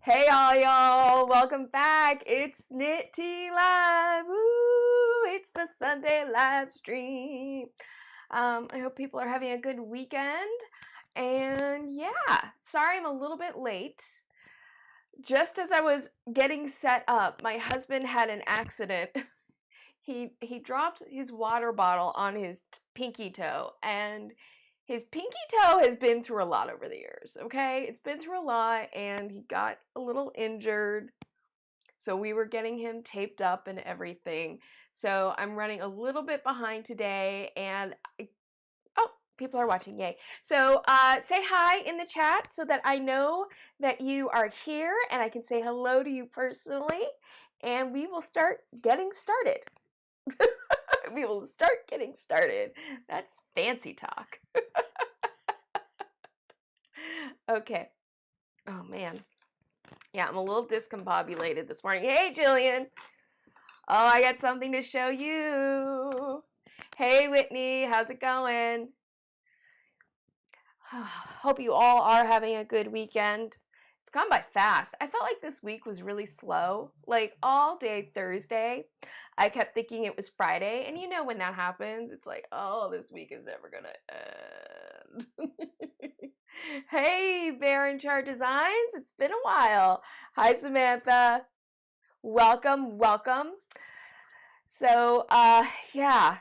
Hey all y'all, welcome back. It's Knit Tea Live. Woo! It's the Sunday live stream. I hope people are having a good weekend. And yeah, sorry I'm a little bit late. Just as I was getting set up, my husband had an accident. He dropped his water bottle on his pinky toe, and his pinky toe has been through a lot over the years, okay? It's been through a lot, and he got a little injured. So we were getting him taped up and everything. So I'm running a little bit behind today, and oh, people are watching, yay. So say hi in the chat so that I know that you are here, and I can say hello to you personally, and we will start getting started. We will start getting started. That's fancy talk. Okay. Oh, man. Yeah, I'm a little discombobulated this morning. Hey, Jillian. Oh, I got something to show you. Hey, Whitney. How's it going? Hope you all are having a good weekend. It's gone by fast. I felt like this week was really slow. Like all day Thursday, I kept thinking it was Friday. And you know when that happens, it's like, oh, this week is never going to end. Hey, Baron Chart Designs. It's been a while. Hi, Samantha. Welcome, welcome. So, yeah.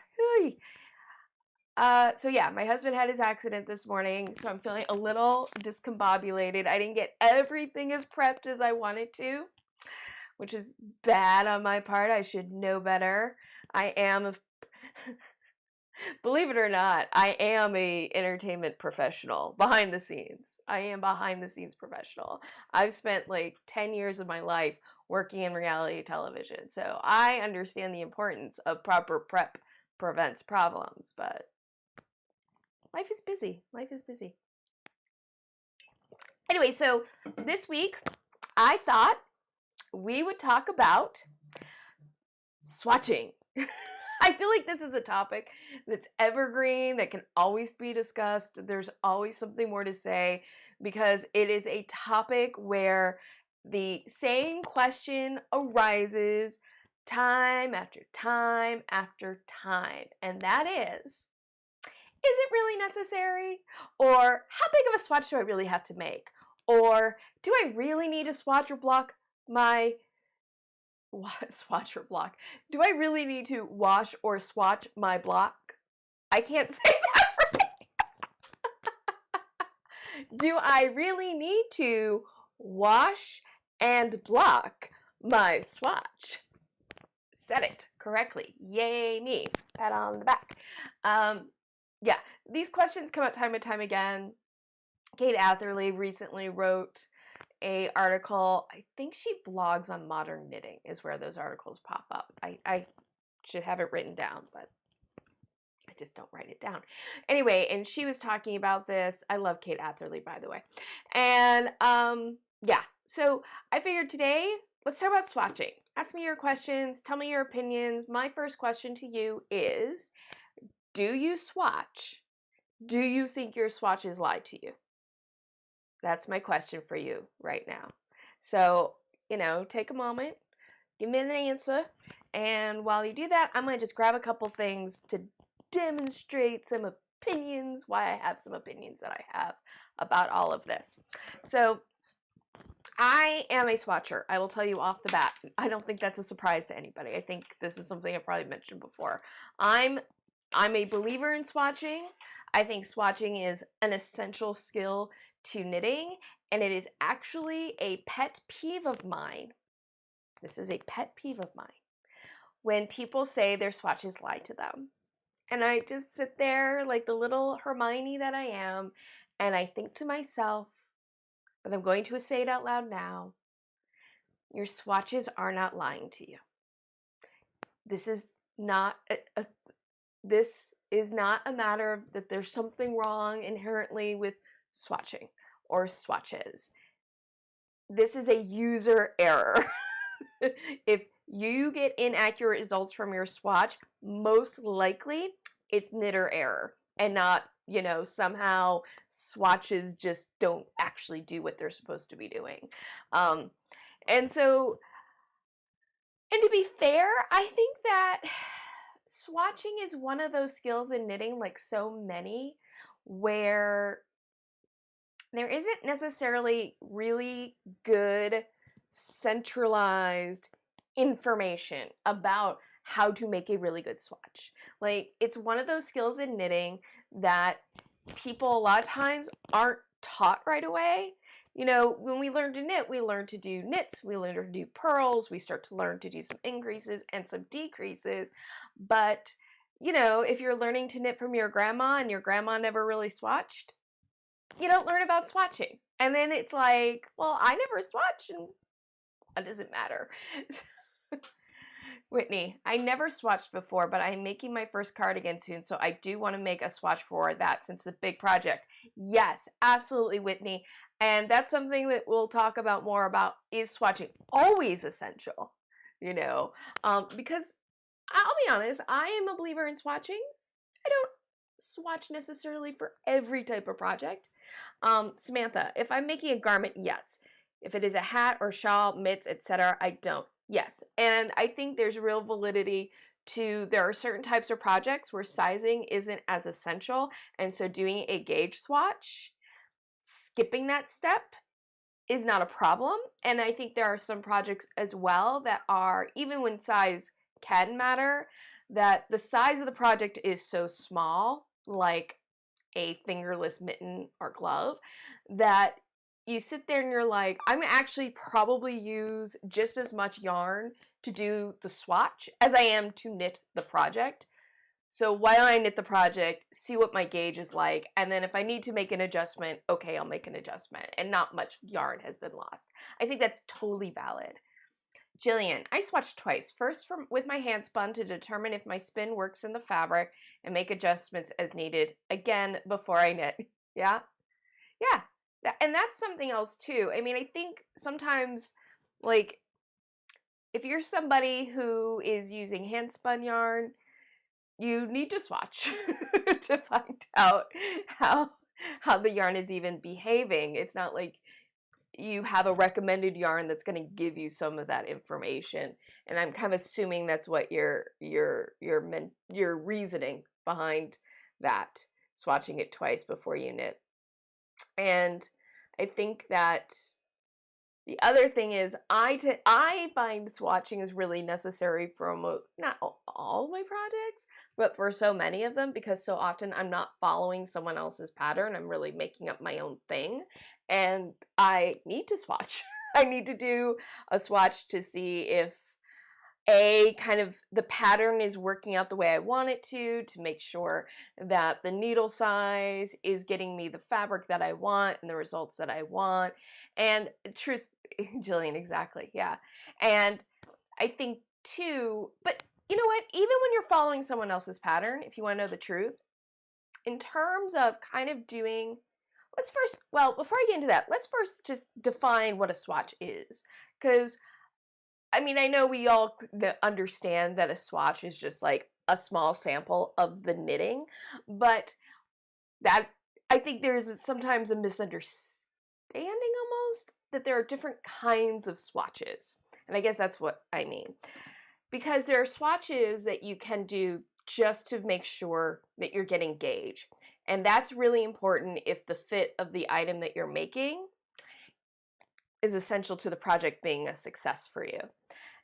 My husband had his accident this morning, so I'm feeling a little discombobulated. I didn't get everything as prepped as I wanted to, which is bad on my part. I should know better. Believe it or not, I am a entertainment professional behind the scenes. I am behind the scenes professional. I've spent like 10 years of my life working in reality television, so I understand the importance of proper prep prevents problems, but life is busy. Life is busy. Anyway, so this week I thought we would talk about swatching. I feel like this is a topic that's evergreen, that can always be discussed. There's always something more to say because it is a topic where the same question arises time after time after time, and that is it really necessary? Or how big of a swatch do I really have to make? Or do I really need to swatch or block my swatch or block? Do I really need to wash or swatch my block? I can't say that right. Do I really need to wash and block my swatch? Said it correctly. Yay me. Pat on the back. Yeah, these questions come up time and time again. Kate Atherley recently wrote an article. I think she blogs on Modern Knitting is where those articles pop up. I should have it written down, but I just don't write it down. Anyway, and she was talking about this. I love Kate Atherley, by the way. And yeah, so I figured today, let's talk about swatching. Ask me your questions. Tell me your opinions. My first question to you is, do you swatch? Do you think your swatches lie to you? That's my question for you right now. So, take a moment, give me an answer, and while you do that, I'm going to just grab a couple things to demonstrate some opinions, why I have some opinions that I have about all of this. So, I am a swatcher. I will tell you off the bat. I don't think that's a surprise to anybody. I think this is something I've probably mentioned before. I'm a believer in swatching. I think swatching is an essential skill to knitting, and it is actually a pet peeve of mine. This is a pet peeve of mine when people say their swatches lie to them. And I just sit there like the little Hermione that I am, and I think to myself, but I'm going to say it out loud now, your swatches are not lying to you. This is not a matter of that there's something wrong inherently with swatching or swatches. This is a user error. If you get inaccurate results from your swatch, most likely it's knitter error and not you know, somehow swatches just don't actually do what they're supposed to be doing. And so, and to be fair, I think that swatching is one of those skills in knitting, like so many, where there isn't necessarily really good centralized information about how to make a really good swatch. Like, it's one of those skills in knitting that people a lot of times aren't taught right away. You know, when we learn to knit, we learn to do knits, we learn to do purls, we start to learn to do some increases and some decreases. But, you know, if you're learning to knit from your grandma and your grandma never really swatched, you don't learn about swatching. And then it's like, well, I never swatched, and what does it matter? Whitney, I never swatched before, but I'm making my first cardigan soon, so I do want to make a swatch for that since it's a big project. Yes, absolutely, Whitney. And that's something that we'll talk about more about. Is swatching always essential? You know, because I'll be honest, I am a believer in swatching. I don't swatch necessarily for every type of project. Samantha, if I'm making a garment, yes. If it is a hat or shawl, mitts, etc., I don't. Yes. And I think there's real validity to, there are certain types of projects where sizing isn't as essential, and so doing a gauge swatch, skipping that step, is not a problem. And I think there are some projects as well that are, even when size can matter, that the size of the project is so small, like a fingerless mitten or glove, that you sit there and you're like, I'm actually probably use just as much yarn to do the swatch as I am to knit the project. So why don't I knit the project, see what my gauge is like, and then if I need to make an adjustment, okay, I'll make an adjustment, and not much yarn has been lost. I think that's totally valid. Jillian, I swatched twice. First with my hand spun to determine if my spin works in the fabric and make adjustments as needed. Again, before I knit. Yeah? Yeah. And that's something else too. I mean, I think sometimes, like, if you're somebody who is using hand spun yarn, you need to swatch to find out how the yarn is even behaving. It's not like you have a recommended yarn that's going to give you some of that information, and I'm kind of assuming that's what your reasoning behind that, swatching it twice before you knit. And I think that the other thing is, I find swatching is really necessary for not all of my projects, but for so many of them, because so often I'm not following someone else's pattern. I'm really making up my own thing, and I need to swatch. I need to do a swatch to see if kind of the pattern is working out the way I want it to make sure that the needle size is getting me the fabric that I want and the results that I want. And truth, Jillian, exactly, yeah. And I think too, but you know what, even when you're following someone else's pattern, if you want to know the truth, in terms of kind of doing, before I get into that, let's first just define what a swatch is. Because I mean, I know we all understand that a swatch is just like a small sample of the knitting, but that, I think there's sometimes a misunderstanding almost that there are different kinds of swatches. And I guess that's what I mean. Because there are swatches that you can do just to make sure that you're getting gauge. And that's really important if the fit of the item that you're making is essential to the project being a success for you.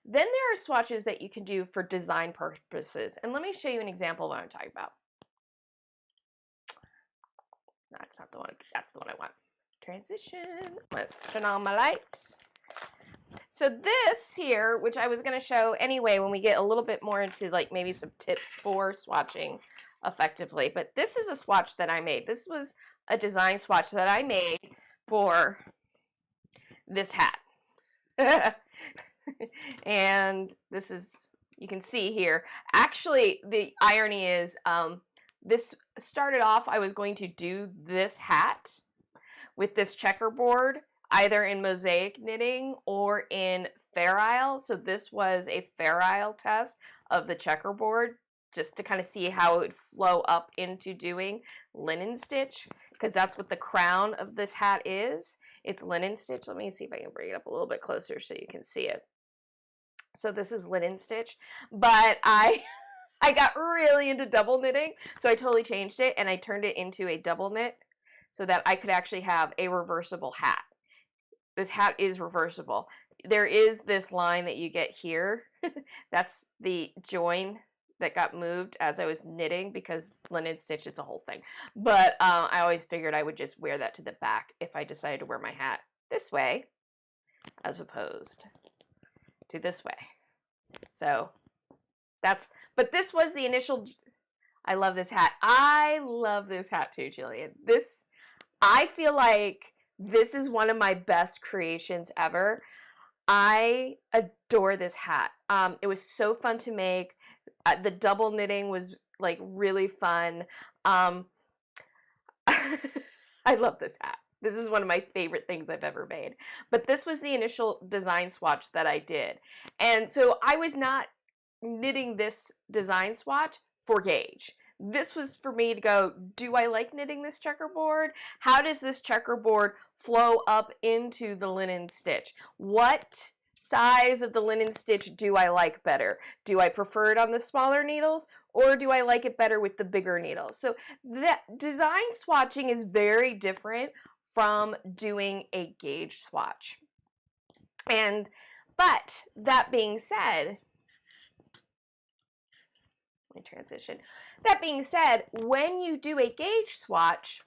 Then there are swatches that you can do for design purposes. And let me show you an example of what I'm talking about. That's not the one, that's the one I want. Transition, let's turn on my light. So this here, which I was gonna show anyway when we get a little bit more into like maybe some tips for swatching effectively, but this is a swatch that I made. This was a design swatch that I made for this hat. And this is, you can see here, actually the irony is this started off, I was going to do this hat with this checkerboard either in mosaic knitting or in fair isle. So this was a fair isle test of the checkerboard just to kind of see how it would flow up into doing linen stitch, because that's what the crown of this hat is. It's linen stitch. Let me see if I can bring it up a little bit closer so you can see it. So this is linen stitch, but I got really into double knitting, so I totally changed it and I turned it into a double knit so that I could actually have a reversible hat. This hat is reversible. There is this line that you get here. That's the join that got moved as I was knitting, because linen stitch, it's a whole thing. But I always figured I would just wear that to the back if I decided to wear my hat this way as opposed to this way. So that's, but this was the initial. I love this hat. I love this hat too, Jillian. This, I feel like this is one of my best creations ever. I adore this hat. It was so fun to make. The double knitting was like really fun. I love this hat. This is one of my favorite things I've ever made. But this was the initial design swatch that I did. And so I was not knitting this design swatch for gauge. This was for me to go, do I like knitting this checkerboard? How does this checkerboard flow up into the linen stitch? What size of the linen stitch do I like better? Do I prefer it on the smaller needles, or do I like it better with the bigger needles? So that design swatching is very different from doing a gauge swatch. But that being said, let me transition. That being said, when you do a gauge swatch,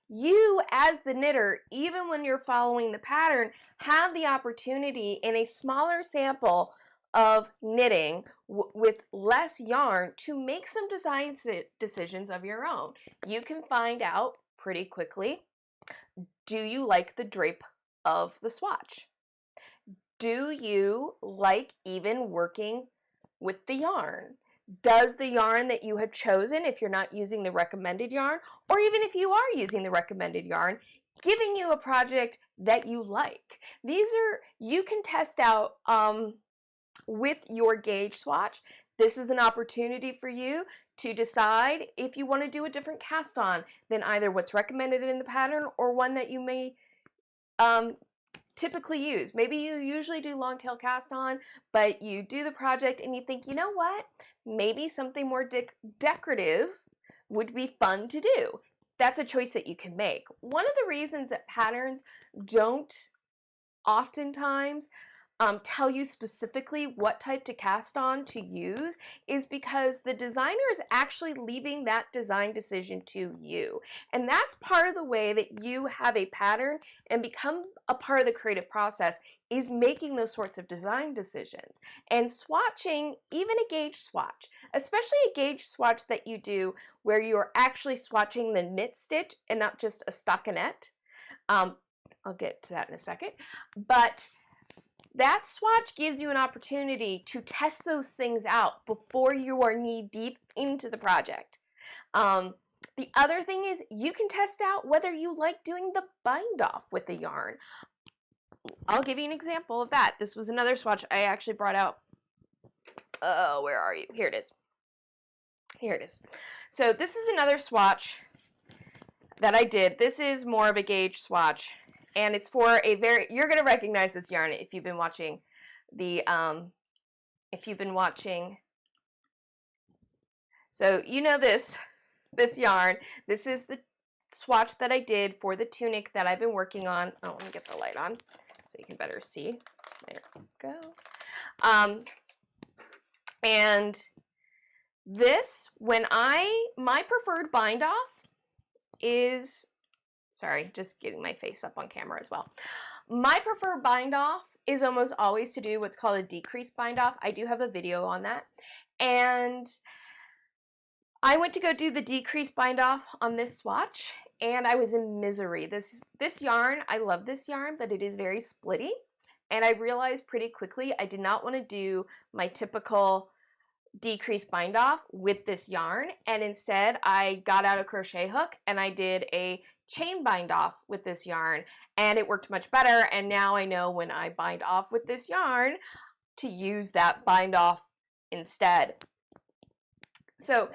you as the knitter, even when you're following the pattern, have the opportunity in a smaller sample of knitting with less yarn to make some design decisions of your own. You can find out pretty quickly, do you like the drape of the swatch? Do you like even working with the yarn? Does the yarn that you have chosen, if you're not using the recommended yarn, or even if you are using the recommended yarn, giving you a project that you like? These are, you can test out with your gauge swatch. This is an opportunity for you to decide if you want to do a different cast on than either what's recommended in the pattern or one that you may typically use. Maybe you usually do long tail cast on, but you do the project and you think, you know what, maybe something more decorative would be fun to do. That's a choice that you can make. One of the reasons that patterns don't oftentimes tell you specifically what type to cast on to use is because the designer is actually leaving that design decision to you. And that's part of the way that you have a pattern and become a part of the creative process, is making those sorts of design decisions. And swatching, even a gauge swatch, especially a gauge swatch that you do where you're actually swatching the knit stitch and not just a stockinette. I'll get to that in a second. But that swatch gives you an opportunity to test those things out before you are knee deep into the project. The other thing is you can test out whether you like doing the bind off with the yarn. I'll give you an example of that. This was another swatch I actually brought out. Oh, where are you? Here it is. Here it is. So this is another swatch that I did. This is more of a gauge swatch. And it's for a very, you're going to recognize this yarn if you've been watching the, so you know this yarn. This is the swatch that I did for the tunic that I've been working on. Oh, let me get the light on so you can better see. There we go. And this, my preferred bind off is, sorry, just getting my face up on camera as well. My preferred bind off is almost always to do what's called a decrease bind off. I do have a video on that. And I went to go do the decrease bind off on this swatch and I was in misery. This yarn, I love this yarn, but it is very splitty. And I realized pretty quickly I did not want to do my typical decrease bind off with this yarn, and instead I got out a crochet hook and I did a chain bind off with this yarn, and it worked much better. And now I know when I bind off with this yarn to use that bind off instead. So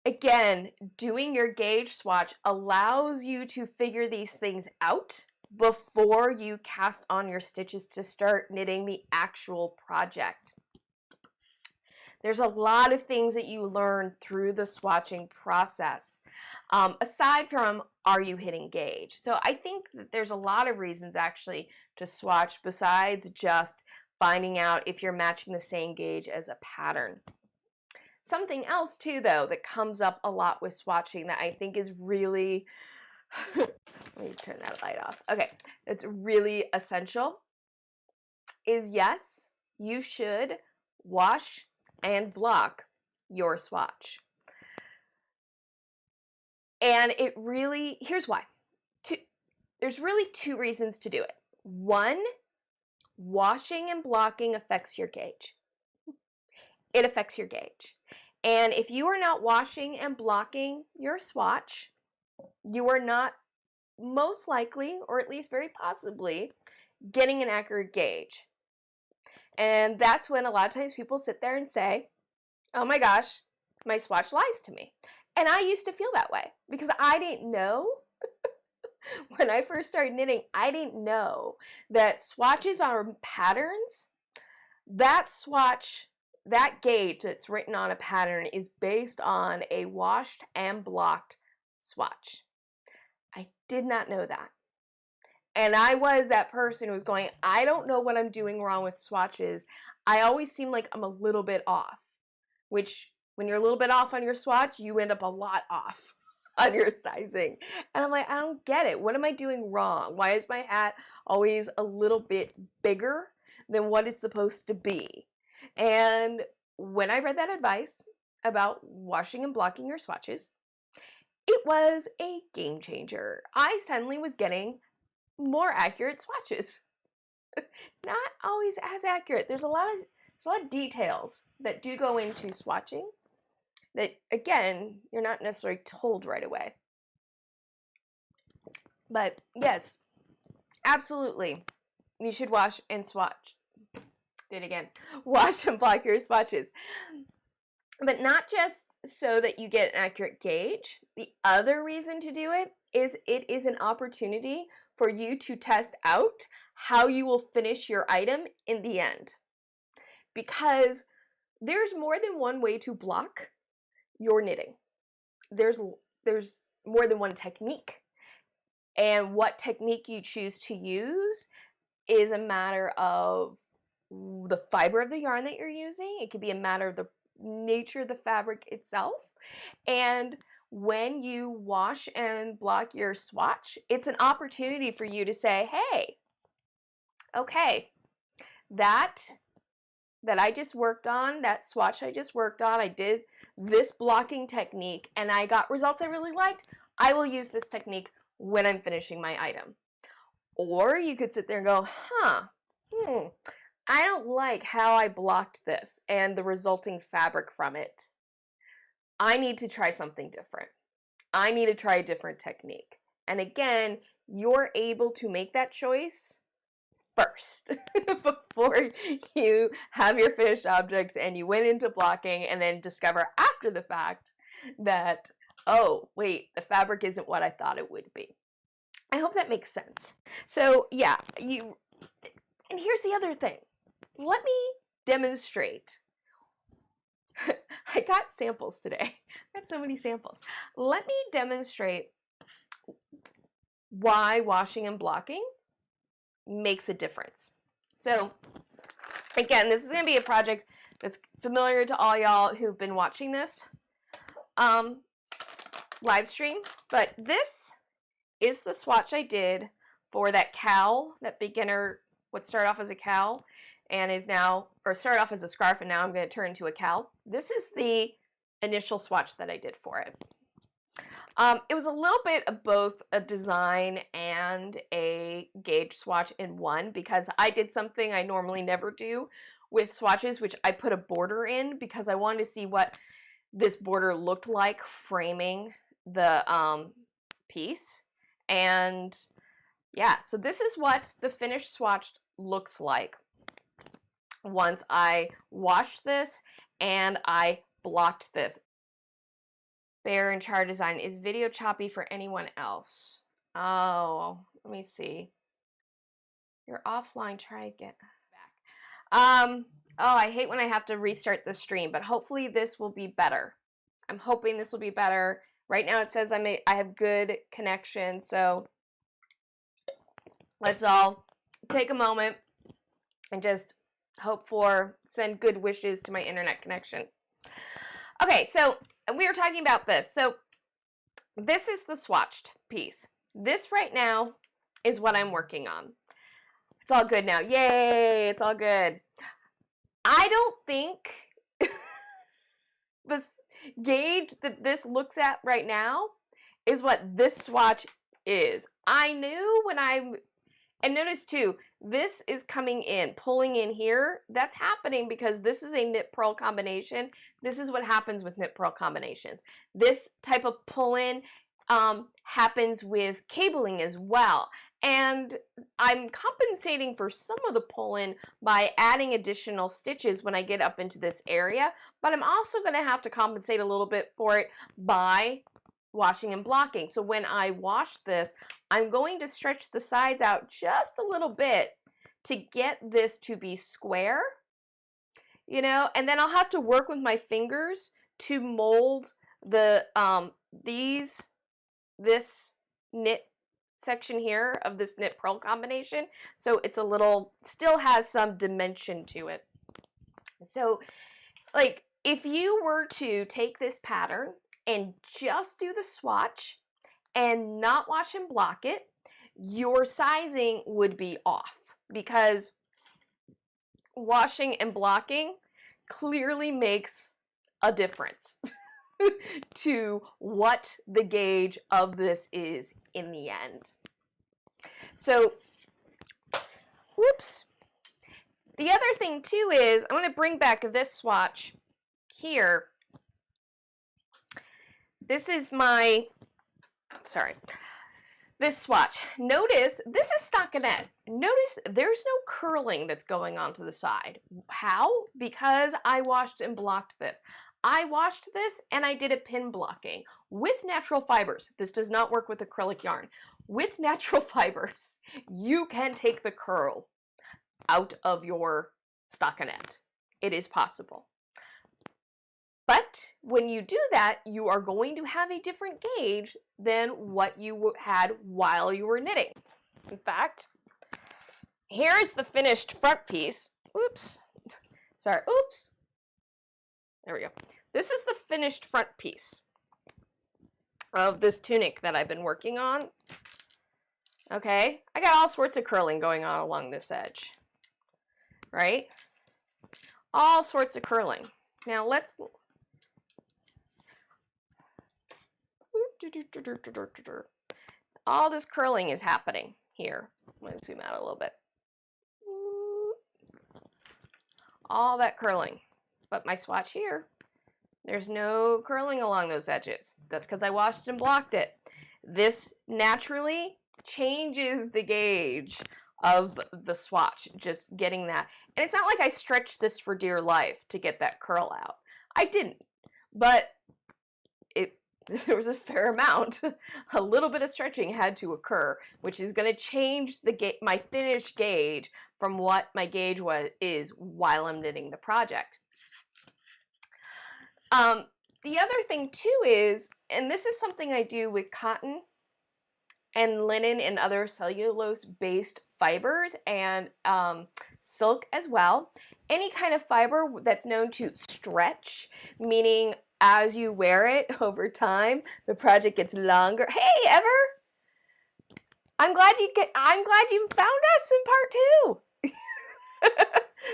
again, doing your gauge swatch allows you to figure these things out before you cast on your stitches to start knitting the actual project. There's a lot of things that you learn through the swatching process, aside from are you hitting gauge. So I think that there's a lot of reasons actually to swatch besides just finding out if you're matching the same gauge as a pattern. Something else too though that comes up a lot with swatching that I think is really let me turn that light off. Okay, it's really essential is yes, you should wash and block your swatch. And it really, here's why. There's really two reasons to do it. One, washing and blocking affects your gauge. It affects your gauge. And if you are not washing and blocking your swatch, you are not most likely, or at least very possibly, getting an accurate gauge. And that's when a lot of times people sit there and say, oh my gosh, my swatch lies to me. And I used to feel that way because I didn't know. When I first started knitting, I didn't know that swatches are patterns. That swatch, that gauge that's written on a pattern is based on a washed and blocked swatch. I did not know that. And I was that person who was going, I don't know what I'm doing wrong with swatches. I always seem like I'm a little bit off, which when you're a little bit off on your swatch, you end up a lot off on your sizing. And I'm like, I don't get it. What am I doing wrong? Why is my hat always a little bit bigger than what it's supposed to be? And when I read that advice about washing and blocking your swatches, it was a game changer. I suddenly was getting more accurate swatches. Not always as accurate. There's a lot of details that do go into swatching that, again, you're not necessarily told right away. But yes, absolutely, you should wash and swatch. Do it again. Wash and block your swatches. But not just so that you get an accurate gauge. The other reason to do it is an opportunity for you to test out how you will finish your item in the end. Because there's more than one way to block your knitting. There's more than one technique. And what technique you choose to use is a matter of the fiber of the yarn that you're using. It could be a matter of the nature of the fabric itself. And when you wash and block your swatch, it's an opportunity for you to say, hey, okay, that I just worked on, that swatch I just worked on, I did this blocking technique and I got results I really liked. I will use this technique when I'm finishing my item. Or you could sit there and go, I don't like how I blocked this and the resulting fabric from it. I need to try something different. I need to try a different technique. And again, you're able to make that choice first before you have your finished objects and you went into blocking and then discover after the fact that, oh, wait, the fabric isn't what I thought it would be. I hope that makes sense. So yeah, and here's the other thing. Let me demonstrate. I got samples today. I got so many samples. Let me demonstrate why washing and blocking makes a difference. So again, this is going to be a project that's familiar to all y'all who've been watching this live stream, but this is the swatch I did for that cowl, that beginner, what started off as a cowl and is now, or started off as a scarf and now I'm going to turn into a cowl. This is the initial swatch that I did for it. It was a little bit of both a design and a gauge swatch in one because I did something I normally never do with swatches, which I put a border in because I wanted to see what this border looked like framing the piece. And yeah, so this is what the finished swatch looks like once I washed this and I blocked this. Bear and char design. Is video choppy for anyone else? Oh, let me see. You're offline. Try again. Back. Oh, I hate when I have to restart the stream, but hopefully this will be better. I'm hoping this will be better. Right now it says I have good connection, so let's all take a moment and just send good wishes to my internet connection. Okay, so we were talking about this. So this is the swatched piece. This right now is what I'm working on. It's all good now. Yay, it's all good. I don't think this gauge that this looks at right now is what this swatch is. I knew and notice too, this is coming in, pulling in here. That's happening because this is a knit purl combination. This is what happens with knit purl combinations. This type of pull in happens with cabling as well. And I'm compensating for some of the pull in by adding additional stitches when I get up into this area, but I'm also going to have to compensate a little bit for it by washing and blocking. So when I wash this, I'm going to stretch the sides out just a little bit to get this to be square, you know, and then I'll have to work with my fingers to mold the this knit section here of this knit purl combination, so it's a little, still has some dimension to it. So like if you were to take this pattern and just do the swatch and not wash and block it, your sizing would be off because washing and blocking clearly makes a difference to what the gauge of this is in the end. So, whoops. The other thing too is, I'm going to bring back this swatch here. This is my, this swatch. Notice, this is stockinette. Notice there's no curling that's going on to the side. How? Because I washed and blocked this. I washed this and I did a pin blocking with natural fibers. This does not work with acrylic yarn. With natural fibers, you can take the curl out of your stockinette. It is possible. But when you do that, you are going to have a different gauge than what you had while you were knitting. In fact, here is the finished front piece. Oops. Sorry. Oops. There we go. This is the finished front piece of this tunic that I've been working on. Okay, I got all sorts of curling going on along this edge, right? All sorts of curling. Now let's, all this curling is happening here. I'm going to zoom out a little bit. All that curling. But my swatch here, there's no curling along those edges. That's because I washed and blocked it. This naturally changes the gauge of the swatch, just getting that. And it's not like I stretched this for dear life to get that curl out. I didn't, but there was a fair amount. A little bit of stretching had to occur, which is going to change my finished gauge from what my gauge is while I'm knitting the project. The other thing too is, and this is something I do with cotton and linen and other cellulose-based fibers and silk as well. Any kind of fiber that's known to stretch, meaning as you wear it over time, the project gets longer. Hey, Ever! I'm glad you found us in part 2.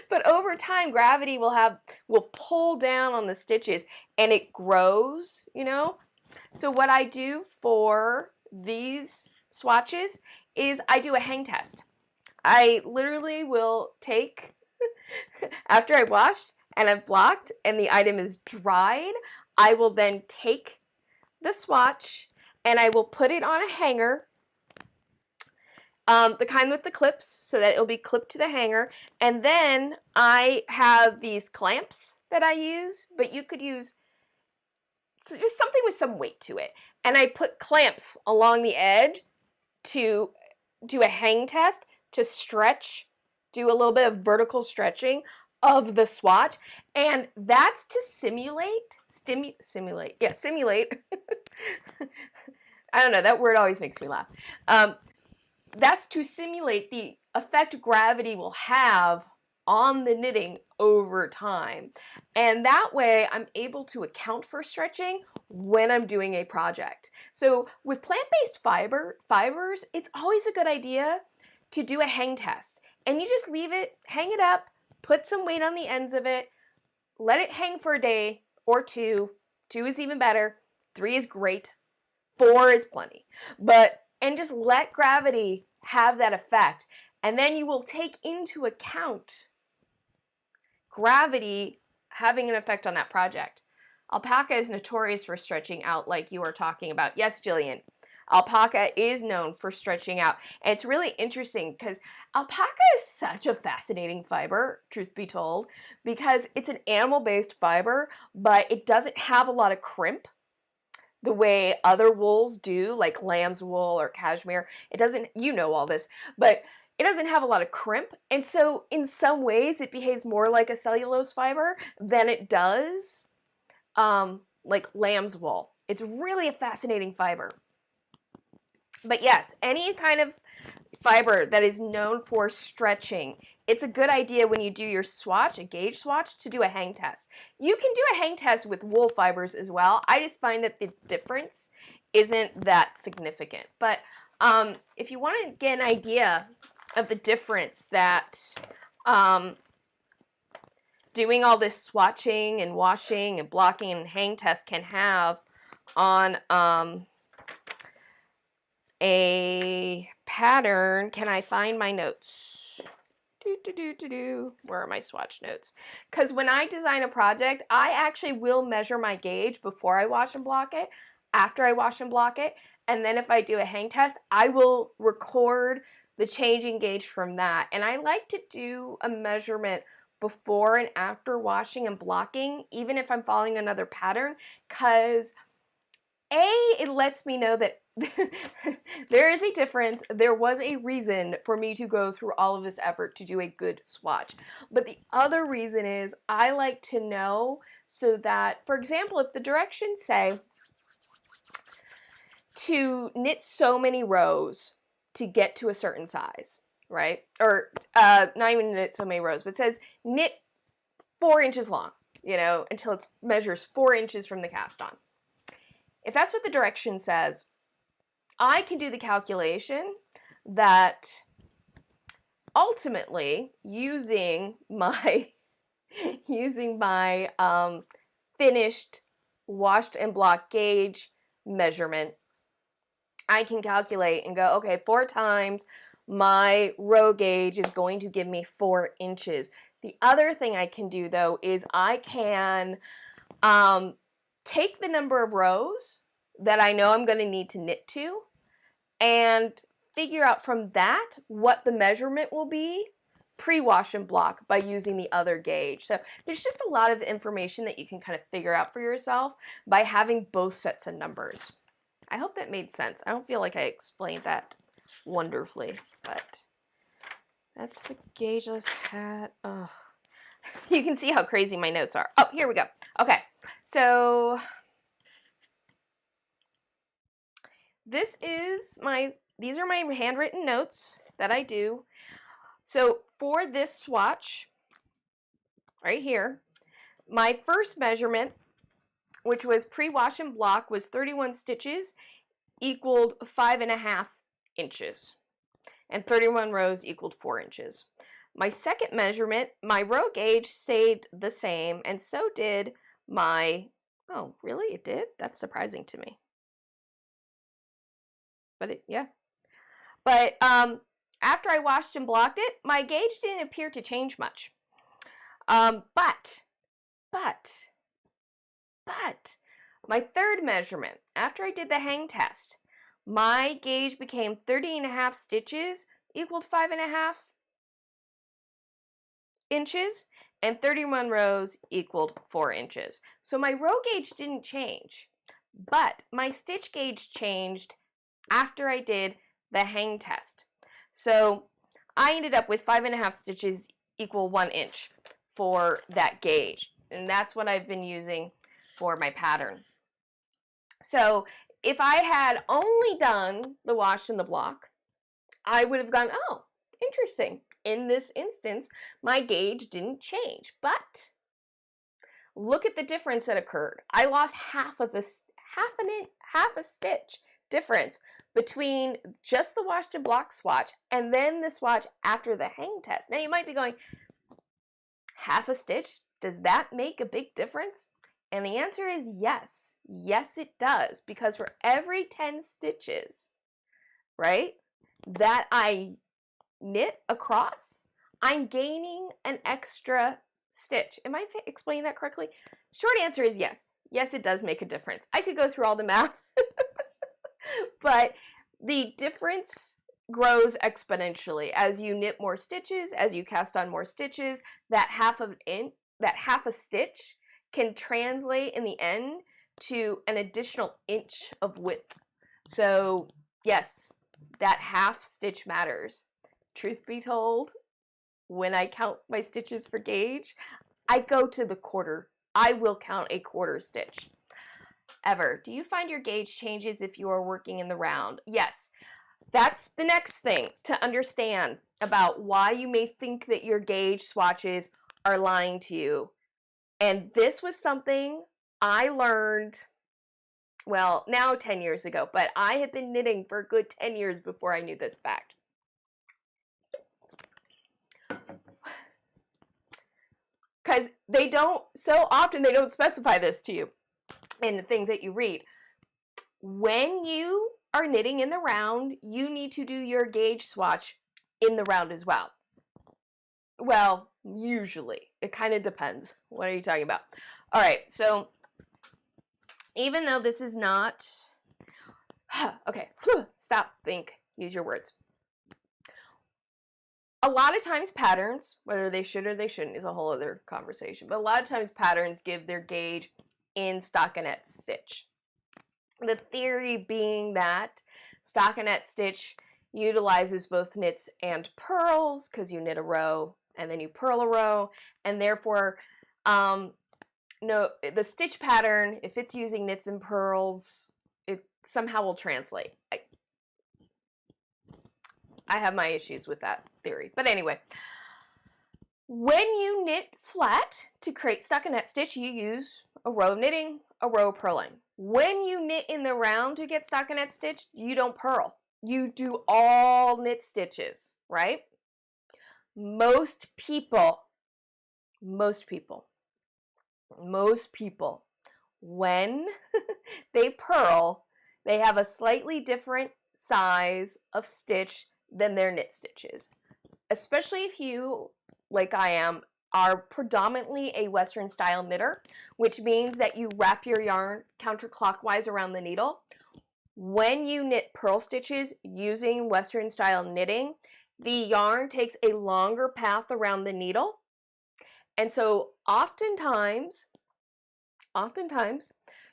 But over time, gravity will pull down on the stitches and it grows, you know? So what I do for these swatches is I do a hang test. I literally will take, after I washed and I've blocked and the item is dried, I will then take the swatch and I will put it on a hanger, the kind with the clips, so that it'll be clipped to the hanger. And then I have these clamps that I use, but you could use So just something with some weight to it. And I put clamps along the edge to do a hang test, to stretch, do a little bit of vertical stretching of the swatch. And that's to simulate. I don't know, that word always makes me laugh. That's to simulate the effect gravity will have on the knitting over time. And that way I'm able to account for stretching when I'm doing a project. So with plant-based fibers, it's always a good idea to do a hang test. And you just leave it, hang it up, put some weight on the ends of it, let it hang for a day or two. 2 is even better. 3 is great. 4 is plenty. And just let gravity have that effect. And then you will take into account gravity having an effect on that project. Alpaca is notorious for stretching out like you were talking about. Yes, Jillian. Alpaca is known for stretching out. And it's really interesting because alpaca is such a fascinating fiber, truth be told, because it's an animal-based fiber, but it doesn't have a lot of crimp the way other wools do, like lamb's wool or cashmere. It doesn't, you know all this, but it doesn't have a lot of crimp. And so in some ways it behaves more like a cellulose fiber than it does like lamb's wool. It's really a fascinating fiber. But yes, any kind of fiber that is known for stretching, it's a good idea when you do your swatch, a gauge swatch, to do a hang test. You can do a hang test with wool fibers as well. I just find that the difference isn't that significant. But if you want to get an idea of the difference that doing all this swatching and washing and blocking and hang test can have on a pattern, can I find my notes? Where are my swatch notes? Because when I design a project, I actually will measure my gauge before I wash and block it, after I wash and block it, and then if I do a hang test, I will record the change in gauge from that. And I like to do a measurement before and after washing and blocking, even if I'm following another pattern, because it lets me know that there is a difference. There was a reason for me to go through all of this effort to do a good swatch. But the other reason is I like to know so that, for example, if the directions say to knit so many rows to get to a certain size, right? Or not even knit so many rows, but it says knit 4 inches long, you know, until it measures 4 inches from the cast on. If that's what the direction says, I can do the calculation that ultimately using my finished washed and blocked gauge measurement, I can calculate and go, okay, 4 times my row gauge is going to give me 4 inches. The other thing I can do though is I can take the number of rows that I know I'm going to need to knit to and figure out from that what the measurement will be pre-wash and block by using the other gauge. So there's just a lot of information that you can kind of figure out for yourself by having both sets of numbers. I hope that made sense. I don't feel like I explained that wonderfully, but that's the gaugeless hat. Oh. You can see how crazy my notes are. Oh, here we go. Okay, so these are my handwritten notes that I do. So for this swatch, right here, my first measurement, which was pre-wash and block, was 31 stitches, equaled 5.5 inches. And 31 rows equaled 4 inches. My second measurement, my row gauge stayed the same, and so did my, oh, really? It did? That's surprising to me. But yeah. But after I washed and blocked it, my gauge didn't appear to change much. But my third measurement, after I did the hang test, my gauge became 30.5 stitches, equaled 5.5 inches, and 31 rows equaled 4 inches. So my row gauge didn't change. But my stitch gauge changed after I did the hang test. So I ended up with 5.5 stitches equal 1 inch for that gauge. And that's what I've been using for my pattern. So if I had only done the wash and the block, I would have gone, oh, interesting. In this instance, my gauge didn't change, but look at the difference that occurred. I lost half a stitch difference between just the wash and block swatch and then the swatch after the hang test. Now you might be going, half a stitch? Does that make a big difference? And the answer is yes. Yes, it does, because for every 10 stitches, right, that I knit across, I'm gaining an extra stitch. Am I explaining that correctly? Short answer is yes. Yes, it does make a difference. I could go through all the math, but the difference grows exponentially as you knit more stitches, as you cast on more stitches. That half a stitch can translate in the end to an additional inch of width. So yes, that half stitch matters. Truth be told, when I count my stitches for gauge, I go to the quarter. I will count a quarter stitch. Ever. Do you find your gauge changes if you are working in the round? Yes. That's the next thing to understand about why you may think that your gauge swatches are lying to you. And this was something I learned, well, now 10 years ago, but I had been knitting for a good 10 years before I knew this fact. Because so often they don't specify this to you in the things that you read. When you are knitting in the round, you need to do your gauge swatch in the round as well. Well, usually. It kind of depends. What are you talking about? All right, so even though this is not... Okay, stop, think, use your words. A lot of times patterns, whether they should or they shouldn't is a whole other conversation, but a lot of times patterns give their gauge in stockinette stitch. The theory being that stockinette stitch utilizes both knits and purls, because you knit a row and then you purl a row, and therefore no, the stitch pattern, if it's using knits and purls, it somehow will translate. I have my issues with that theory. But anyway, when you knit flat to create stockinette stitch, you use a row of knitting, a row of purling. When you knit in the round to get stockinette stitch, you don't purl. You do all knit stitches, right? Most people, when they purl, they have a slightly different size of stitch than their knit stitches. Especially if you, like I am, are predominantly a Western style knitter, which means that you wrap your yarn counterclockwise around the needle. When you knit purl stitches using Western style knitting, the yarn takes a longer path around the needle. And so oftentimes,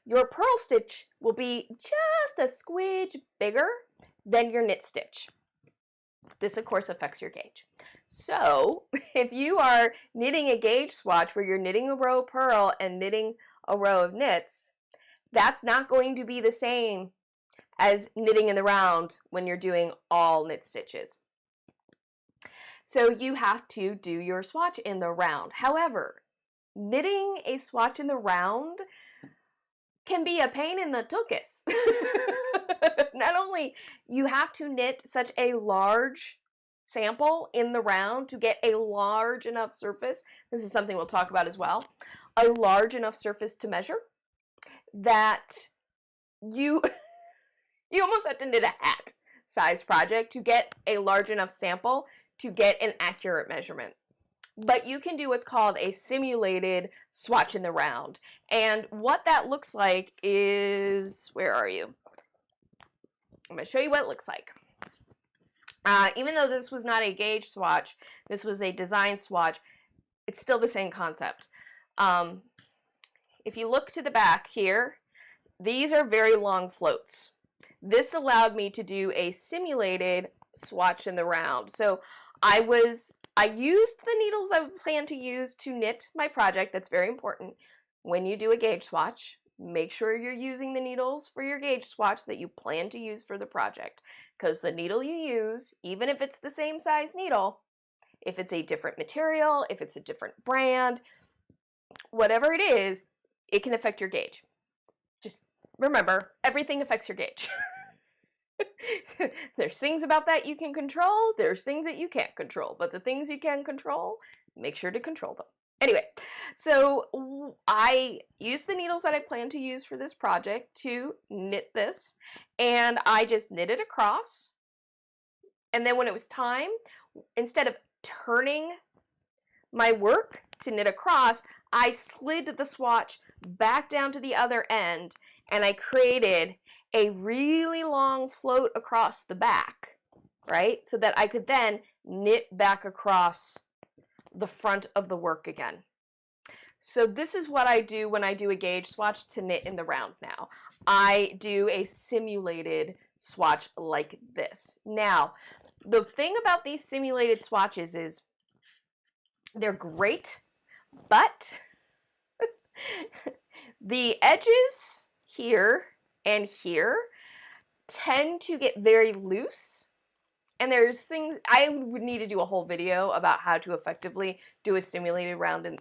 your purl stitch will be just a squidge bigger than your knit stitch. This, of course, affects your gauge. So if you are knitting a gauge swatch where you're knitting a row of purl and knitting a row of knits, that's not going to be the same as knitting in the round when you're doing all knit stitches. So you have to do your swatch in the round. However, knitting a swatch in the round can be a pain in the tuchus. Not only you have to knit such a large sample in the round to get a large enough surface, this is something we'll talk about as well, a large enough surface to measure, that you almost have to knit a hat size project to get a large enough sample to get an accurate measurement. But you can do what's called a simulated swatch in the round. And what that looks like is, where are you? I'm going to show you what it looks like. Even though this was not a gauge swatch, this was a design swatch, it's still the same concept. If you look to the back here, these are very long floats. This allowed me to do a simulated swatch in the round. So I used the needles I planned to use to knit my project. That's very important. When you do a gauge swatch, make sure you're using the needles for your gauge swatch that you plan to use for the project. Because the needle you use, even if it's the same size needle, if it's a different material, if it's a different brand, whatever it is, it can affect your gauge. Just remember, everything affects your gauge. There's things about that you can control, there's things that you can't control, but the things you can control, make sure to control them. Anyway, so I used the needles that I plan to use for this project to knit this, and I just knit it across, and then when it was time, instead of turning my work to knit across, I slid the swatch back down to the other end, and I created a really long float across the back, right? So that I could then knit back across the front of the work again. So this is what I do when I do a gauge swatch to knit in the round now. I do a simulated swatch like this. Now, the thing about these simulated swatches is they're great, but the edges here and here tend to get very loose, and there's things I would need to do a whole video about how to effectively do a simulated round in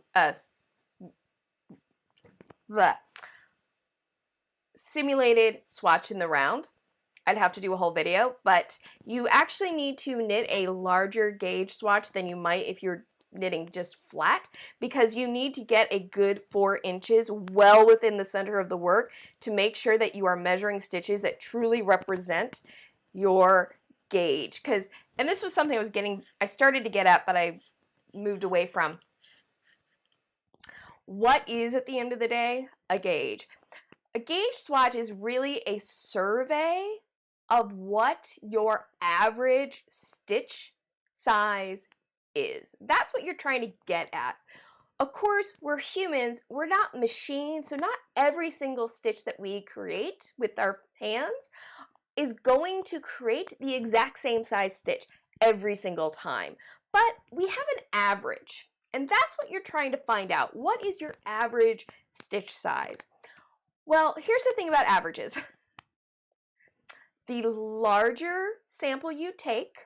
simulated swatch in the round. I'd have to do a whole video, but you actually need to knit a larger gauge swatch than you might if you're knitting just flat, because you need to get a good 4 inches well within the center of the work to make sure that you are measuring stitches that truly represent your gauge. And this was something I started to get at, but I moved away from. What is, at the end of the day, a gauge? A gauge swatch is really a survey of what your average stitch size is. That's what you're trying to get at. Of course, we're humans, we're not machines, so not every single stitch that we create with our hands is going to create the exact same size stitch every single time. But we have an average, and that's what you're trying to find out. What is your average stitch size? Well, here's the thing about averages. The larger sample you take,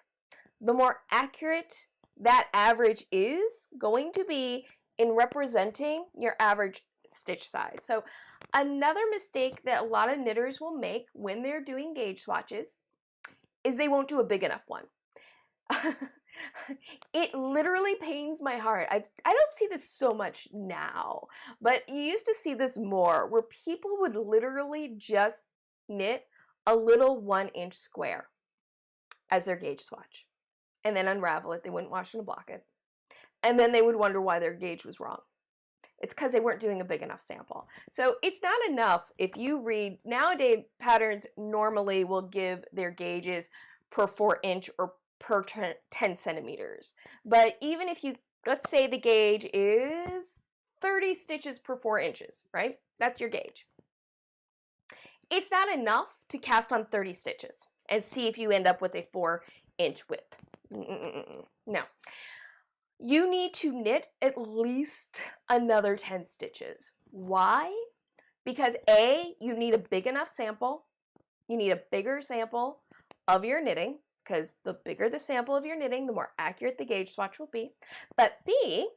the more accurate that average is going to be in representing your average stitch size. So another mistake that a lot of knitters will make when they're doing gauge swatches is they won't do a big enough one. It literally pains my heart. I don't see this so much now, but you used to see this more, where people would literally just knit a little 1-inch square as their gauge swatch and then unravel it. They wouldn't wash and block it. And then they would wonder why their gauge was wrong. It's because they weren't doing a big enough sample. So it's not enough if you read, nowadays patterns normally will give their gauges per 4-inch or per 10 centimeters. But even if you, let's say the gauge is 30 stitches per 4 inches, right? That's your gauge. It's not enough to cast on 30 stitches and see if you end up with a 4-inch width. No. You need to knit at least another 10 stitches. Why? Because A, you need a big enough sample. You need a bigger sample of your knitting, because the bigger the sample of your knitting, the more accurate the gauge swatch will be. But B,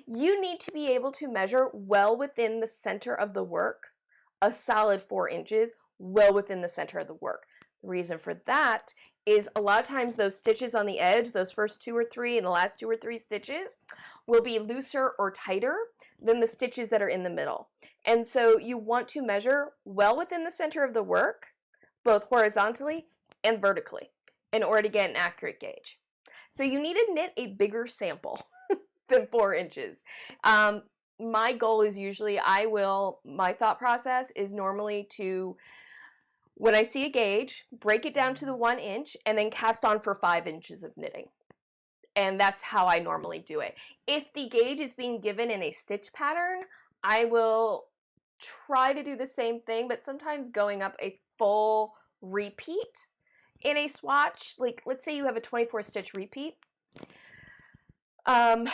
you need to be able to measure well within the center of the work, a solid 4 inches, well within the center of the work. The reason for that is a lot of times those stitches on the edge, those first 2 or 3 and the last 2 or 3 stitches, will be looser or tighter than the stitches that are in the middle. And so you want to measure well within the center of the work, both horizontally and vertically, in order to get an accurate gauge. So you need to knit a bigger sample than 4 inches. My goal is usually, my thought process is normally to, when I see a gauge, break it down to the 1 inch and then cast on for 5 inches of knitting. And that's how I normally do it. If the gauge is being given in a stitch pattern, I will try to do the same thing, but sometimes going up a full repeat in a swatch, like let's say you have a 24 stitch repeat, like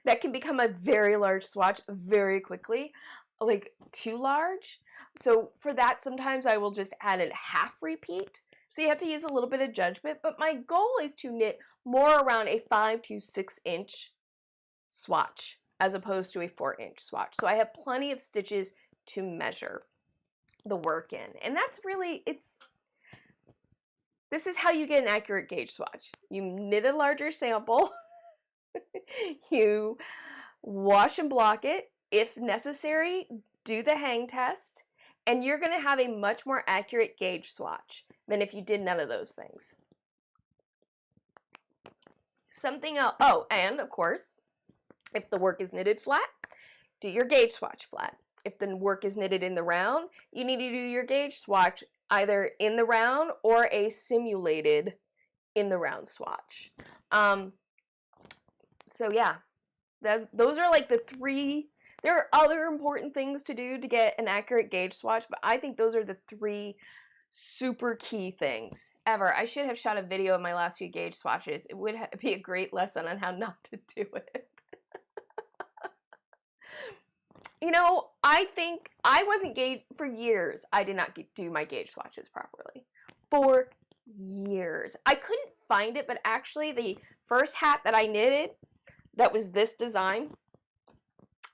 that can become a very large swatch very quickly, like too large. So for that, sometimes I will just add a half repeat. So you have to use a little bit of judgment, but my goal is to knit more around a 5 to 6 inch swatch as opposed to a 4-inch swatch. So I have plenty of stitches to measure the work in. And that's really, this is how you get an accurate gauge swatch. You knit a larger sample, you wash and block it. If necessary, do the hang test, and you're going to have a much more accurate gauge swatch than if you did none of those things. Something else, oh, and of course, if the work is knitted flat, do your gauge swatch flat. If the work is knitted in the round, you need to do your gauge swatch either in the round or a simulated in the round swatch. So yeah, those are like the 3. There are other important things to do to get an accurate gauge swatch, but I think those are the 3 super key things ever. I should have shot a video of my last few gauge swatches. It would be a great lesson on how not to do it. You know, I think I wasn't gauge for years. I did not do my gauge swatches properly. For years. I couldn't find it, but actually the first hat that I knitted that was this design,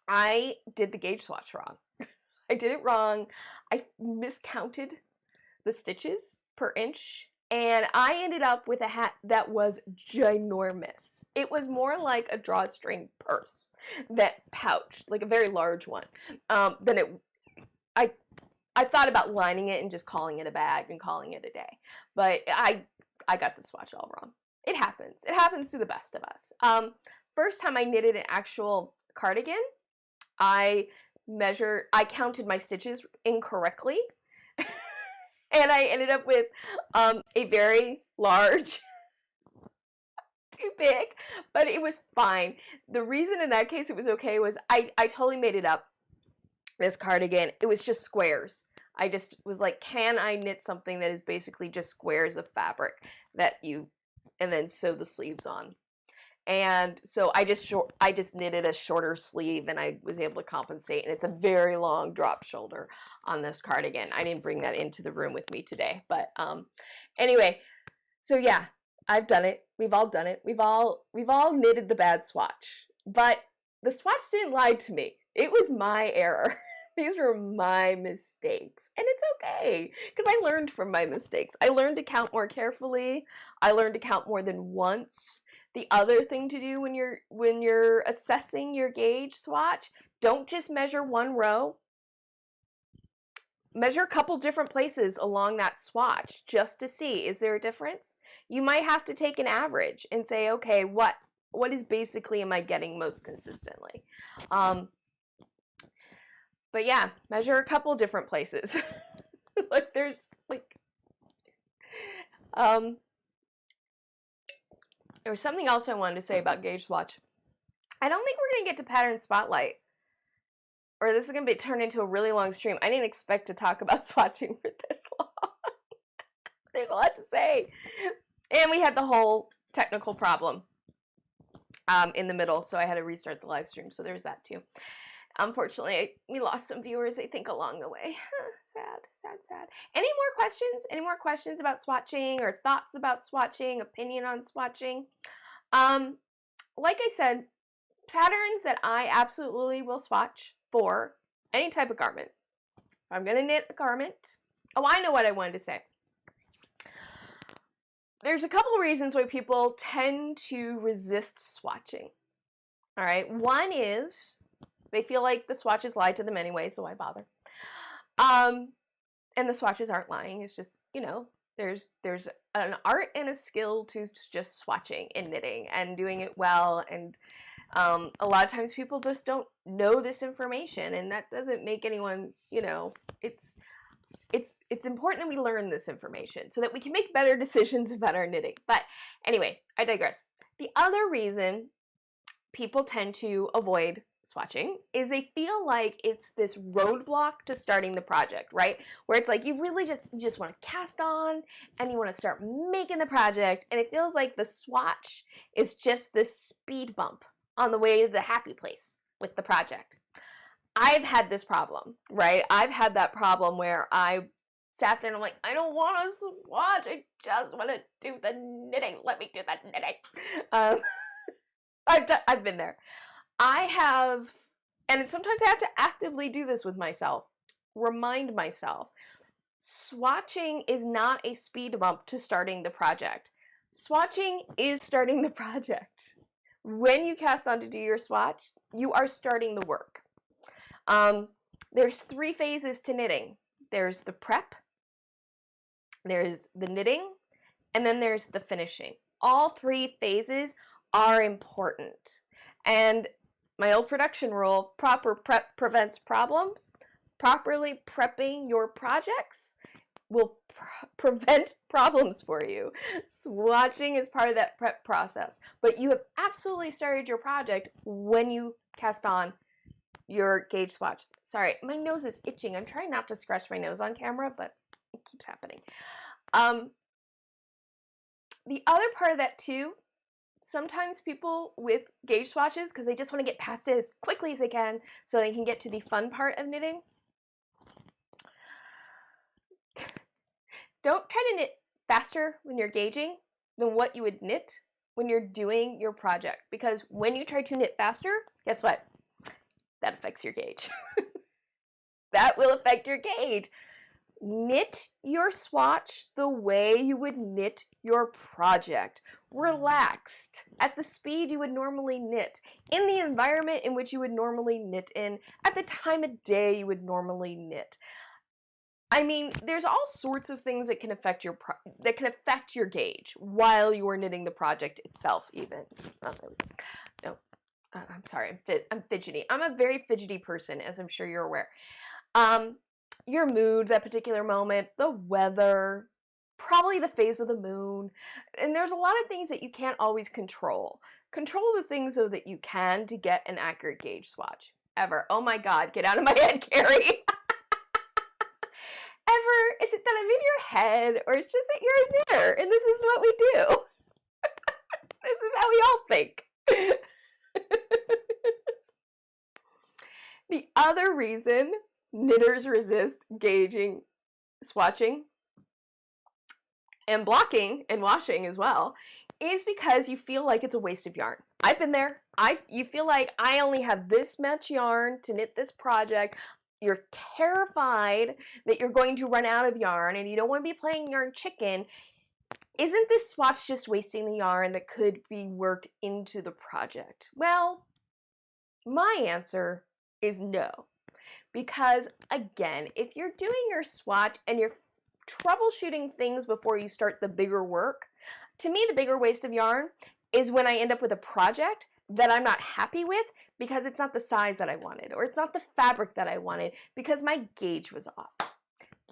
I did the gauge swatch wrong. I did it wrong. I miscounted the stitches per inch, and I ended up with a hat that was ginormous. It was more like a drawstring purse, that pouch, like a very large one. Than it. I thought about lining it and just calling it a bag and calling it a day, but I got the swatch all wrong. It happens. It happens to the best of us. First time I knitted an actual cardigan, I counted my stitches incorrectly, and I ended up with a very large, too big, but it was fine. The reason in that case it was okay was I totally made it up. This cardigan, it was just squares. I just was like, can I knit something that is basically just squares of fabric and then sew the sleeves on? And so I just knitted a shorter sleeve, and I was able to compensate, and it's a very long drop shoulder on this cardigan. I didn't bring that into the room with me today, but anyway, so yeah, I've done it. We've all done it. We've all knitted the bad swatch, but the swatch didn't lie to me. It was my error. These were my mistakes, and it's okay because I learned from my mistakes. I learned to count more carefully. I learned to count more than once. The other thing to do when you're assessing your gauge swatch, don't just measure one row. Measure a couple different places along that swatch just to see, is there a difference? You might have to take an average and say, okay, what is basically am I getting most consistently? But yeah, measure a couple different places. Like there's like there was something else I wanted to say about gauge swatch. I don't think we're gonna get to pattern spotlight, or this is gonna be turned into a really long stream. I didn't expect to talk about swatching for this long. There's a lot to say, and we had the whole technical problem in the middle, so I had to restart the live stream. So there's that too. Unfortunately, we lost some viewers, I think, along the way. Sad, sad, sad. Any more questions? Any more questions about swatching or thoughts about swatching, opinion on swatching? Like I said, patterns that I absolutely will swatch for any type of garment. If I'm going to knit a garment, oh, I know what I wanted to say. There's a couple of reasons why people tend to resist swatching. All right, one is they feel like the swatches lie to them anyway, so why bother? And the swatches aren't lying. It's just, you know, there's an art and a skill to just swatching and knitting and doing it well. And a lot of times people just don't know this information, and that doesn't make anyone, you know, it's important that we learn this information so that we can make better decisions about our knitting. But anyway, I digress. The other reason people tend to avoid swatching is they feel like it's this roadblock to starting the project, right? Where it's like you really just want to cast on and you want to start making the project, and it feels like the swatch is just this speed bump on the way to the happy place with the project. I've had this problem, right? I've had that problem where I sat there and I'm like, I don't want to swatch, I just want to do the knitting. Let me do the knitting. I've been there. I have, and sometimes I have to actively do this with myself, remind myself, swatching is not a speed bump to starting the project. Swatching is starting the project. When you cast on to do your swatch, you are starting the work. There's 3 phases to knitting. There's the prep, there's the knitting, and then there's the finishing. All 3 phases are important. And my old production rule, proper prep prevents problems. Properly prepping your projects will prevent problems for you. Swatching is part of that prep process. But you have absolutely started your project when you cast on your gauge swatch. Sorry, my nose is itching. I'm trying not to scratch my nose on camera, but it keeps happening. The other part of that too, sometimes people with gauge swatches, because they just want to get past it as quickly as they can so they can get to the fun part of knitting, don't try to knit faster when you're gauging than what you would knit when you're doing your project. Because when you try to knit faster, guess what? That affects your gauge. That will affect your gauge. Knit your swatch the way you would knit your project. Relaxed, at the speed you would normally knit, in the environment in which you would normally knit in, at the time of day you would normally knit. I mean, there's all sorts of things that can affect your gauge while you are knitting the project itself even. Oh, there we go. No, I'm sorry, I'm fidgety. I'm a very fidgety person, as I'm sure you're aware. Your mood that particular moment, the weather, probably the phase of the moon, and there's a lot of things that you can't always control. Control the things though that you can to get an accurate gauge swatch. Ever. Oh my God, get out of my head, Carrie. Ever, is it that I'm in your head, or it's just that you're a knitter and this is what we do? This is how we all think. The other reason knitters resist gauging, swatching, and blocking and washing as well is because you feel like it's a waste of yarn. I've been there. You feel like I only have this much yarn to knit this project. You're terrified that you're going to run out of yarn and you don't want to be playing yarn chicken. Isn't this swatch just wasting the yarn that could be worked into the project? Well, my answer is no. Because again, if you're doing your swatch and you're troubleshooting things before you start the bigger work, to me the bigger waste of yarn is when I end up with a project that I'm not happy with because it's not the size that I wanted, or it's not the fabric that I wanted because my gauge was off.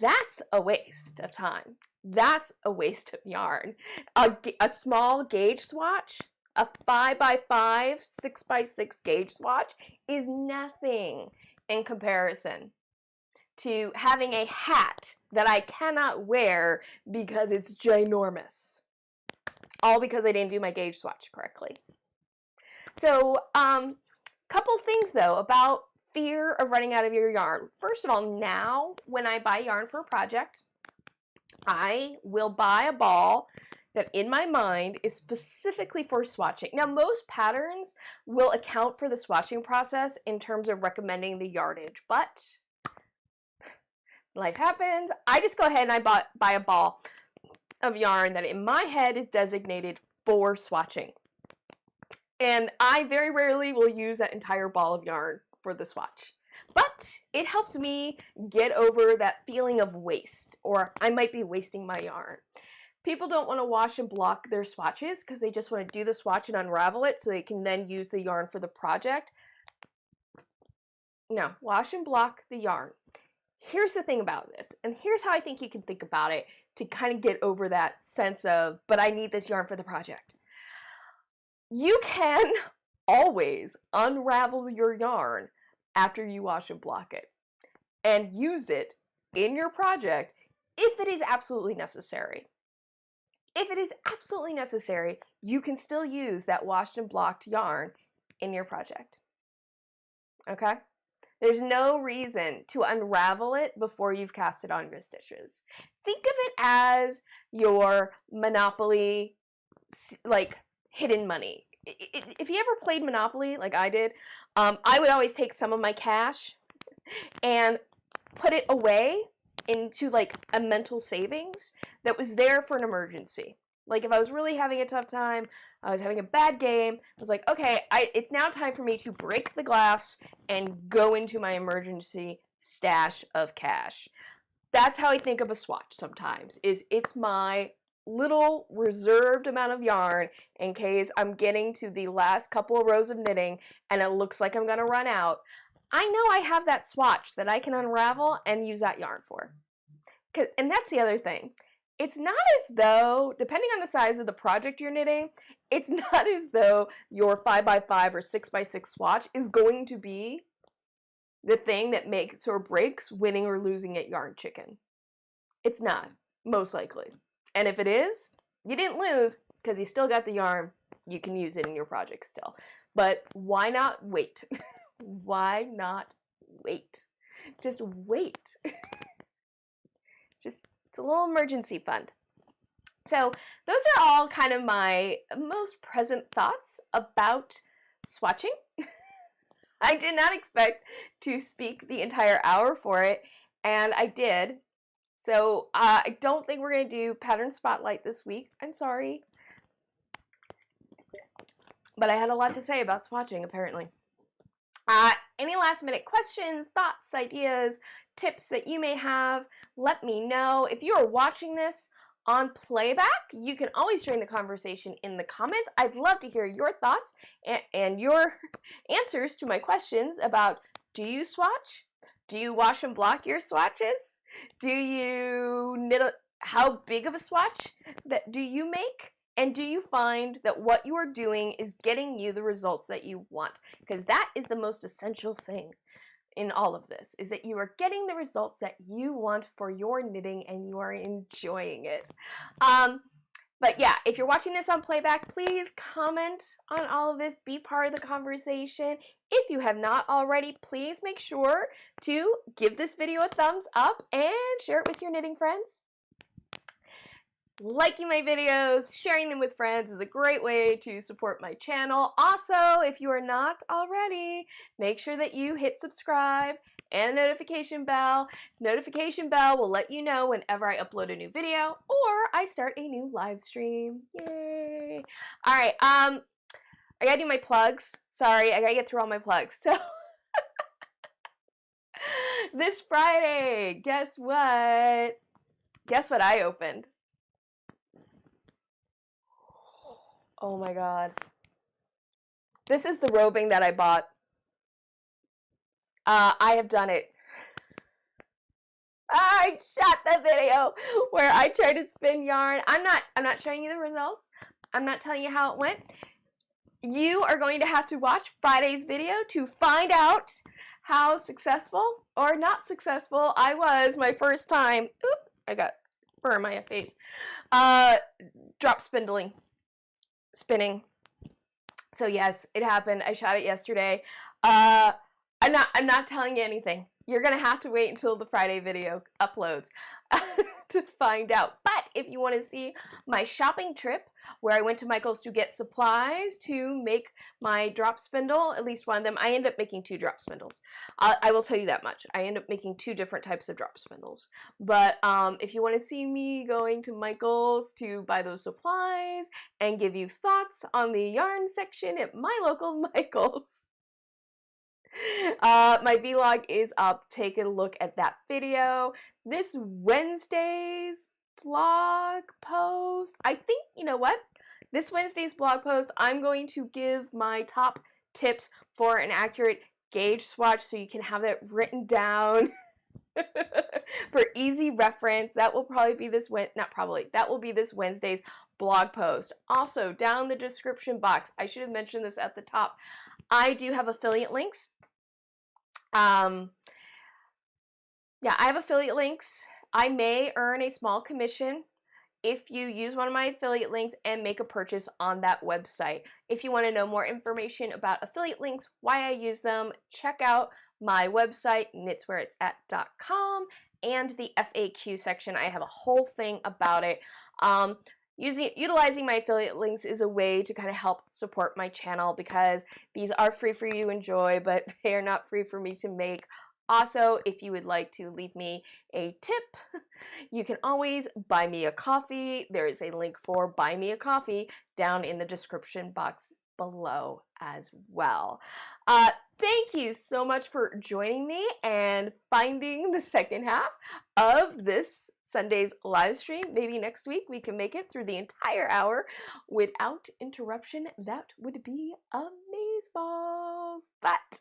That's a waste of time. That's a waste of yarn. A small gauge swatch, a 5x5, 6x6 gauge swatch is nothing in comparison to having a hat that I cannot wear because it's ginormous. All because I didn't do my gauge swatch correctly. So, couple things though about fear of running out of your yarn. First of all, now when I buy yarn for a project, I will buy a ball that in my mind is specifically for swatching. Now, most patterns will account for the swatching process in terms of recommending the yardage, but life happens. I just go ahead and I buy a ball of yarn that in my head is designated for swatching. And I very rarely will use that entire ball of yarn for the swatch. But it helps me get over that feeling of waste, or I might be wasting my yarn. People don't want to wash and block their swatches because they just want to do the swatch and unravel it so they can then use the yarn for the project. No, wash and block the yarn. Here's the thing about this, and here's how I think you can think about it to kind of get over that sense of, but I need this yarn for the project. You can always unravel your yarn after you wash and block it, and use it in your project if it is absolutely necessary. If it is absolutely necessary, you can still use that washed and blocked yarn in your project. Okay? There's no reason to unravel it before you've cast it on your stitches. Think of it as your Monopoly, like, hidden money. If you ever played Monopoly, like I did, I would always take some of my cash and put it away into, like, a mental savings that was there for an emergency. Like, if I was really having a tough time, I was having a bad game, I was like, okay, it's now time for me to break the glass and go into my emergency stash of cash. That's how I think of a swatch sometimes, is it's my little reserved amount of yarn in case I'm getting to the last couple of rows of knitting and it looks like I'm going to run out. I know I have that swatch that I can unravel and use that yarn for. And that's the other thing. It's not as though, depending on the size of the project you're knitting, it's not as though your 5x5 or 6x6 swatch is going to be the thing that makes or breaks winning or losing at Yarn Chicken. It's not, most likely. And if it is, you didn't lose because you still got the yarn. You can use it in your project still. But why not wait? Why not wait? Just wait. It's a little emergency fund. So those are all kind of my most present thoughts about swatching. I did not expect to speak the entire hour for it, and I did. So I don't think we're going to do Pattern Spotlight this week. I'm sorry. But I had a lot to say about swatching, apparently. Any last minute questions, thoughts, ideas, tips that you may have, let me know. If you are watching this on playback, you can always join the conversation in the comments. I'd love to hear your thoughts and your answers to my questions about, do you swatch? Do you wash and block your swatches? Do you knit how big of a swatch do you make? And do you find that what you are doing is getting you the results that you want? Because that is the most essential thing in all of this, is that you are getting the results that you want for your knitting and you are enjoying it. But yeah, if you're watching this on playback, please comment on all of this. Be part of the conversation. If you have not already, please make sure to give this video a thumbs up and share it with your knitting friends. Liking my videos, sharing them with friends is a great way to support my channel. Also, if you are not already, make sure that you hit subscribe and the notification bell. Notification bell will let you know whenever I upload a new video or I start a new live stream. Yay! All right, I gotta do my plugs. Sorry, I gotta get through all my plugs. So this Friday, guess what? Guess what I opened? Oh my god. This is the roving that I bought. I have done it. I shot the video where I tried to spin yarn. I'm not showing you the results. I'm not telling you how it went. You are going to have to watch Friday's video to find out how successful or not successful I was my first time. Oop, I got fur in my face. Drop spindling. Spinning. So yes, it happened. I shot it yesterday. I'm not telling you anything. You're gonna have to wait until the Friday video uploads to find out. But if you want to see my shopping trip where I went to Michael's to get supplies to make my drop spindle, at least one of them, I end up making 2 drop spindles. I will tell you that much. I end up making 2 different types of drop spindles. But if you want to see me going to Michael's to buy those supplies and give you thoughts on the yarn section at my local Michael's, my vlog is up. Take a look at that video. This Wednesday's blog post, I think, you know what? This Wednesday's blog post, I'm going to give my top tips for an accurate gauge swatch so you can have that written down For easy reference, that will probably be this that will be this Wednesday's blog post. Also, down in the description box, I should have mentioned this at the top, I do have affiliate links. Yeah, I have affiliate links. I may earn a small commission if you use one of my affiliate links and make a purchase on that website. If you want to know more information about affiliate links, why I use them, check out my website, knitswhereit'sat.com, and the FAQ section. I have a whole thing about it. Utilizing my affiliate links is a way to kind of help support my channel because these are free for you to enjoy, but they are not free for me to make. Also, if you would like to leave me a tip, you can always buy me a coffee. There is a link for buy me a coffee down in the description box below as well. Thank you so much for joining me and finding the second half of this Sunday's live stream. Maybe next week we can make it through the entire hour without interruption. That would be amazeballs. But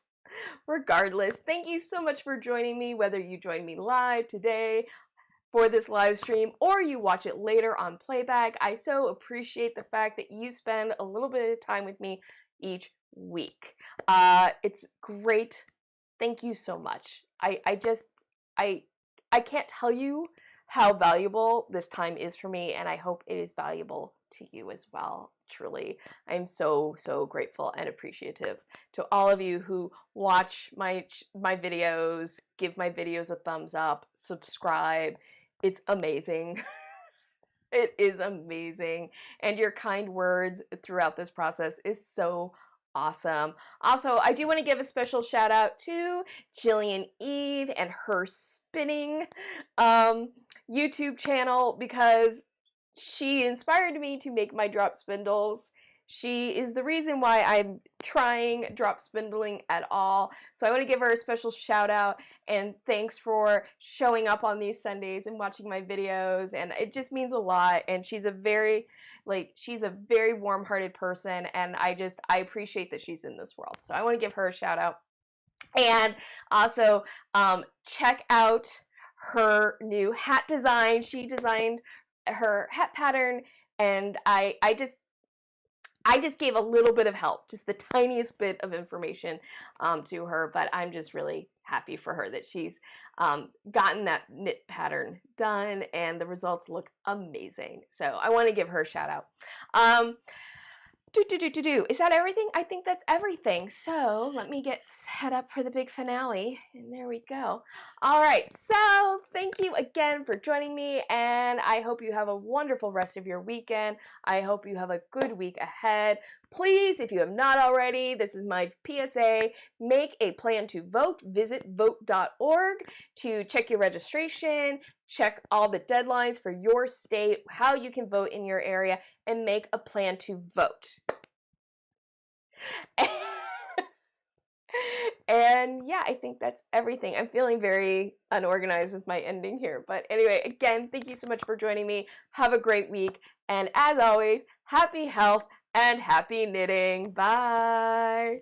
regardless, thank you so much for joining me, whether you join me live today for this live stream or you watch it later on playback. I so appreciate the fact that you spend a little bit of time with me each week. It's great. Thank you so much. I can't tell you how valuable this time is for me, and I hope it is valuable to you as well. Truly, I'm so grateful and appreciative to all of you who watch my videos, give my videos a thumbs up, subscribe. It's amazing. It is amazing, and your kind words throughout this process is so awesome. Also, I do want to give a special shout out to Jillian Eve and her spinning YouTube channel because she inspired me to make my drop spindles. She is the reason why I'm trying drop spindling at all. So I want to give her a special shout out and thanks for showing up on these Sundays and watching my videos, and it just means a lot. And she's a very warm-hearted person, and I appreciate that she's in this world. So I want to give her a shout out. And also check out her new hat design. She designed her hat pattern, and I just gave a little bit of help, just the tiniest bit of information to her, but I'm just really happy for her that she's gotten that knit pattern done, and the results look amazing. So I want to give her a shout out. Is that everything? I think that's everything. So let me get set up for the big finale. And there we go. All right. So thank you again for joining me. And I hope you have a wonderful rest of your weekend. I hope you have a good week ahead. Please, if you have not already, this is my PSA, make a plan to vote. Visit vote.org to check your registration, check all the deadlines for your state, how you can vote in your area, and make a plan to vote. And yeah, I think that's everything. I'm feeling very unorganized with my ending here. But anyway, again, thank you so much for joining me. Have a great week. And as always, happy health and happy knitting. Bye.